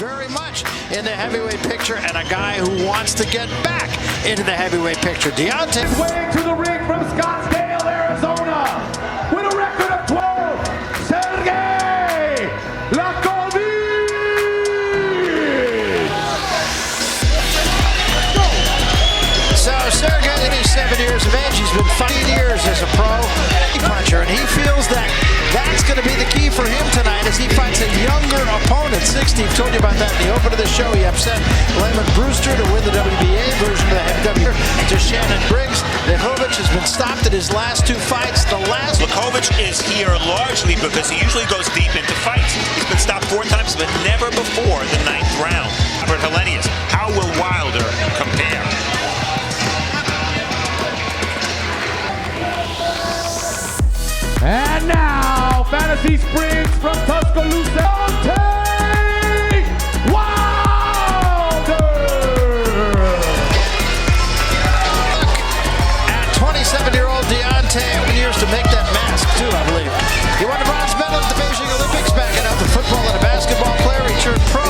very much in the heavyweight picture and a guy who wants to get back into the heavyweight picture. Deontay. Way to the ring from Scottsdale, Arizona, with a record of 12, Sergey Liakhovich. So Sergey is 7 years of age. He's been 5 years as a pro puncher, and he feels that that's going to be the key for him tonight as he fights a younger opponent. 60, told you about that in the open of the show. He upset Lemon Brewster to win the WBA version of the heavyweight to Shannon Briggs. Liakhovich has been stopped at his last 2 fights. Liakhovich is here largely because he usually goes deep into fights. He's been stopped 4 times, but never before the 9th round. Robert Helenius, how will Wilder compare? And now, Fantasy Springs from Tuscaloosa, Deontay Wilder! At 27-year-old Deontay, 1 year to make that mask, too, I believe. He won a bronze medal at the Beijing Olympics, backing up the football and a basketball player. He turned pro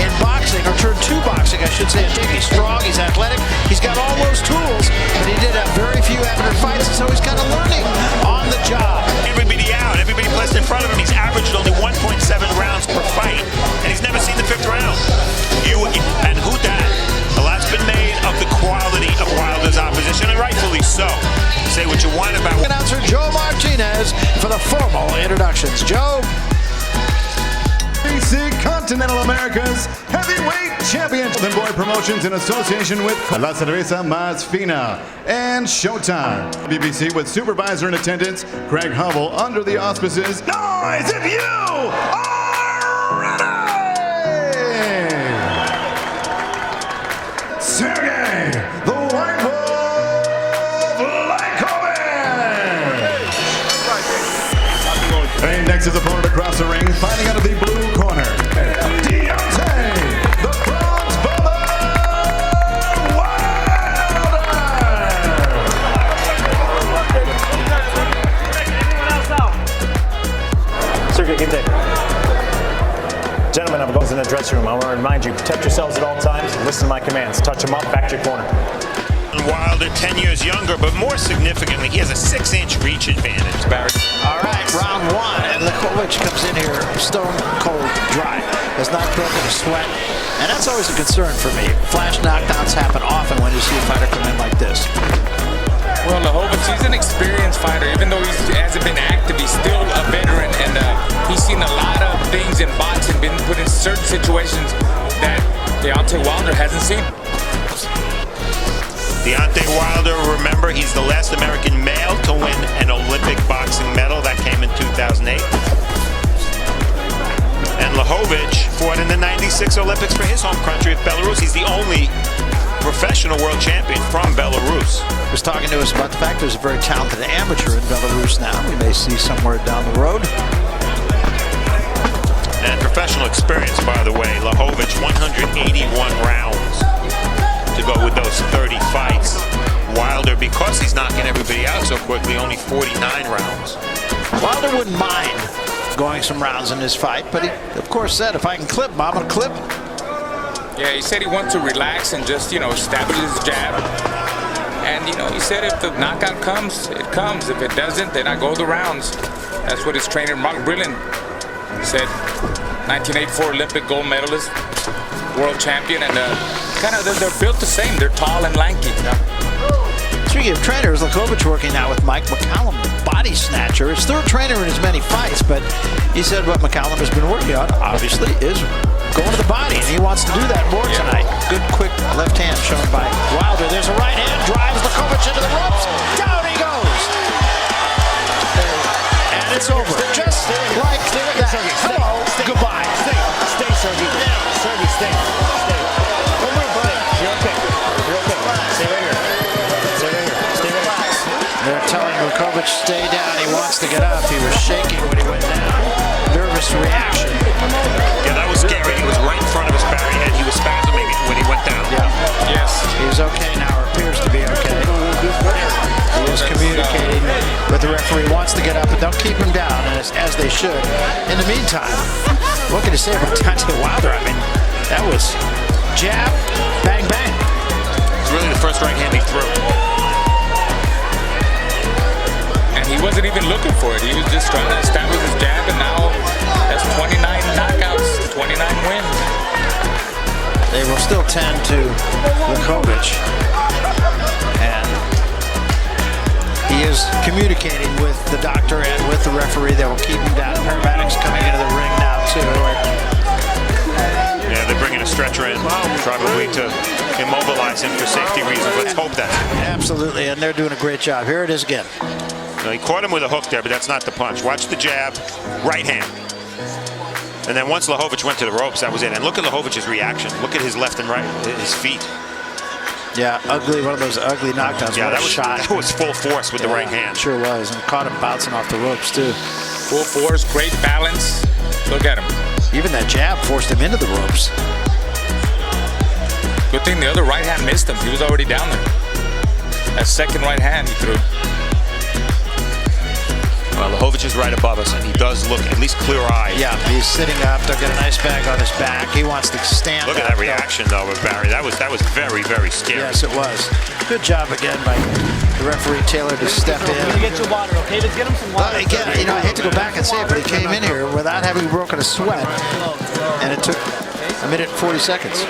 in boxing, or turned to boxing, I should say. He's strong, he's athletic, he's got all those tools, but he did have very few amateur fights, so he's kind of learning on the job. Everybody out, everybody placed in front of him. He's averaged only 1.7 rounds per fight, and he's never seen the 5th round. And who that? A lot's been made of the quality of Wilder's opposition, and rightfully so. Say what you want about Announcer Joe Martinez for the formal introductions. Joe. Continental America's heavyweight champion. Golden Boy Promotions in association with La Cerveza Más Fina and Showtime. BBC with supervisor in attendance, Craig Hubble, under the auspices. Noise if you are ready! Sergey, the White Wolf Liakhovich! And next his opponent across the ring, fighting out of the blue corner. Deontay, the Bronze Bomber Wilder! Sergey, good day. Gentlemen, I'm going in the dressing room. I want to remind you, protect yourselves at all times. Listen to my commands. Touch them up, back to your corner. Wilder 10 years younger, but more significantly, he has a 6-inch reach advantage. All right, round 1, and Liakhovich comes in here stone cold dry. Has not broken a sweat, and that's always a concern for me. Flash knockdowns happen often when you see a fighter come in like this. Well, Liakhovich, he's an experienced fighter. Even though he hasn't been active, he's still a veteran, and he's seen a lot of things in boxing, been put in certain situations that Deontay Wilder hasn't seen. Deontay Wilder, remember, he's the last American male to win an Olympic boxing medal. That came in 2008. And Liakhovich fought in the '96 Olympics for his home country of Belarus. He's the only professional world champion from Belarus. He was talking to us about the fact there's a very talented amateur in Belarus now. We may see somewhere down the road. And professional experience, by the way, Liakhovich 181 rounds to go with those 30 fights. Wilder, because he's knocking everybody out so quickly, only 49 rounds. Wilder wouldn't mind going some rounds in this fight, but he, of course, said, if I can clip him, I'm going to clip him. Yeah, he said he wants to relax and just, establish his jab. And, he said if the knockout comes, it comes. If it doesn't, then I go the rounds. That's what his trainer, Mark Brilliant, said. 1984 Olympic gold medalist, world champion, and they're built the same. They're tall and lanky. Speaking of trainers, Liakhovich working now with Mike McCallum, body snatcher. His 3rd trainer in as many fights, but he said what McCallum has been working on, obviously, is going to the body, and he wants to do that more tonight. Good, quick left hand shown by Wilder. There's a right hand, drives Liakhovich into the ropes. Down he goes. And it's over. Just like that. Hello, goodbye. Stay, Sergey. Sergey, stay. One more break. You're okay. You're okay. Stay right here. Stay right here. Stay right here. They're telling Liakhovich stay down. He wants to get up. He was shaking when he went down. Nervous reaction. Yeah, that was scary. He was right in front of his Barry head. He was spasming when he went down. Yeah. Yes. He's okay now, or appears to be okay. He is communicating with the referee. Wants to get up, but they'll keep him down, as they should. In the meantime, what can you say about Deontay Wilder? I mean, That was jab, bang, bang. It's really the first right hand he threw. And he wasn't even looking for it. He was just trying to establish his jab, and now that's 29 knockouts, 29 wins. They will still tend to Liakhovich. And he is communicating with the doctor and with the referee that will keep him down. Paramedics coming into the ring now, too. Yeah, they're bringing a stretcher in, probably to immobilize him for safety reasons. Let's hope that. Absolutely, and they're doing a great job. Here it is again. Now, he caught him with a hook there, but that's not the punch. Watch the jab, right hand. And then once Liakhovich went to the ropes, that was it. And look at Liakhovich's reaction. Look at his left and right, his feet. Yeah, ugly, one of those ugly knockdowns. Yeah, what that a shot. That was full force with the right hand. Sure was, and caught him bouncing off the ropes, too. Full force, great balance. Look at him. Even that jab forced him into the ropes. Good thing the other right hand missed him. He was already down there. That second right hand he threw. Well, Liakhovich is right above us, and he does look at least clear-eyed. Yeah, he's sitting up. They'll get a nice bag on his back. He wants to stand Look at that reaction, though, with Barry. That was very, very scary. Yes, it was. Good job again by the referee Taylor to step in. Let me get you water, okay? Let's get him some water. Again, you know, I hate to go back and say it, but he came in here without having broken a sweat, and it took a minute and 40 seconds.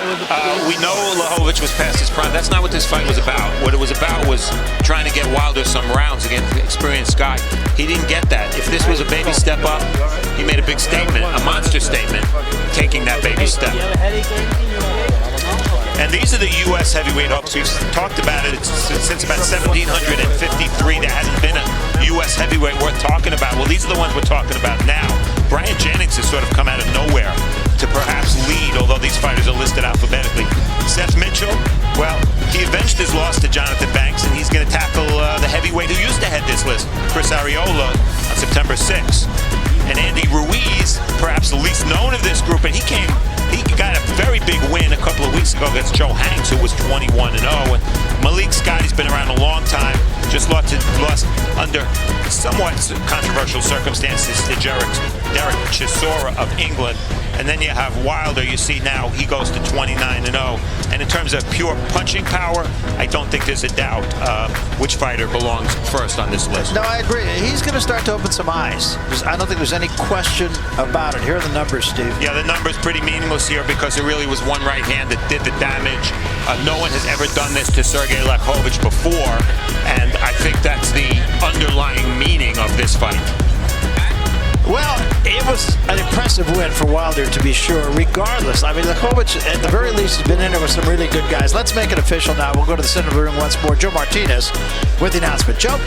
We know Liakhovich was past his prime. That's not what this fight was about. What it was about was trying to get Wilder some rounds against the experienced guy. He didn't get that. If this was a baby step up, he made a big statement, a monster statement, taking that baby step. And these are the U.S. heavyweight hopes. We've talked about it since about 1753. There hasn't been a U.S. heavyweight worth talking about. Well, these are the ones we're talking about now. Brian Jennings has sort of come out of nowhere to perhaps lead, although these fighters are listed alphabetically. Seth Mitchell, well, he avenged his loss to Jonathan Banks, and he's going to tackle the heavyweight who used to head this list, Chris Arreola, on September 6th. And Andy Ruiz, perhaps the least known of this group, and he got a very big win a couple of weeks ago against Joe Hanks, who was 21-0. And Malik Scotty's been around a long time, just lost under somewhat controversial circumstances to Derek Chisora of England. And then you have Wilder, you see now, he goes to 29-0. And in terms of pure punching power, I don't think there's a doubt which fighter belongs first on this list. No, I agree. He's going to start to open some eyes. I don't think there's any question about it. Here are the numbers, Steve. Yeah, the numbers pretty meaningless here because it really was one right hand that did the damage. No one has ever done this to Sergey Liakhovich before, and I think that's the underlying meaning of this fight. Well, it was an impressive win for Wilder, to be sure, regardless. I mean, Liakhovich, at the very least, has been in there with some really good guys. Let's make it official now. We'll go to the center of the ring once more. Joe Martinez with the announcement. Joe?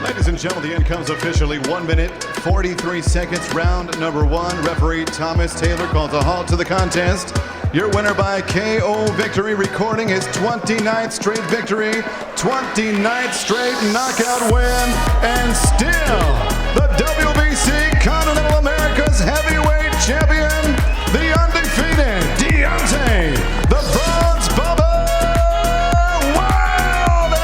Ladies and gentlemen, the end comes officially 1 minute, 43 seconds, round number 1. Referee Thomas Taylor calls a halt to the contest. Your winner by KO victory, recording his 29th straight victory, 29th straight knockout win, and still the WBC Continental America's heavyweight champion, the undefeated Deontay, the Bronze Bubba Wilder!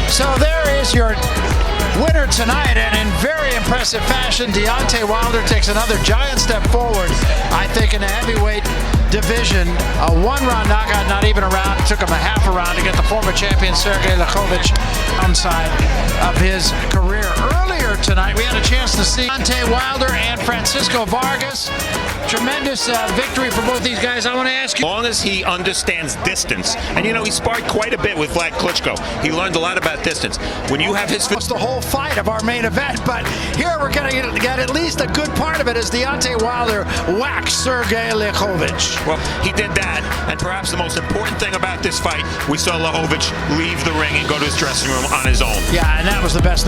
So there is your winner tonight, and in very impressive fashion, Deontay Wilder takes another giant step forward, I think, in the heavyweight division. A one-round knockout, not even a round. It took him a half a round to get the former champion Sergey Liakhovich outside of his career. Earlier tonight, we had a chance to see Deontay Wilder and Francisco Vargas. Tremendous victory for both these guys. I want to ask you, As long as he understands distance, and you know, he sparred quite a bit with Vlad Klitschko. He learned a lot about distance. When you have his... the whole fight of our main event, but here we're going to get at least a good part of it as Deontay Wilder whacks Sergey Liakhovich. Well, he did that, and perhaps the most important thing about this fight, we saw Liakhovich leave the ring and go to his dressing room on his own. Yeah, and that was the best.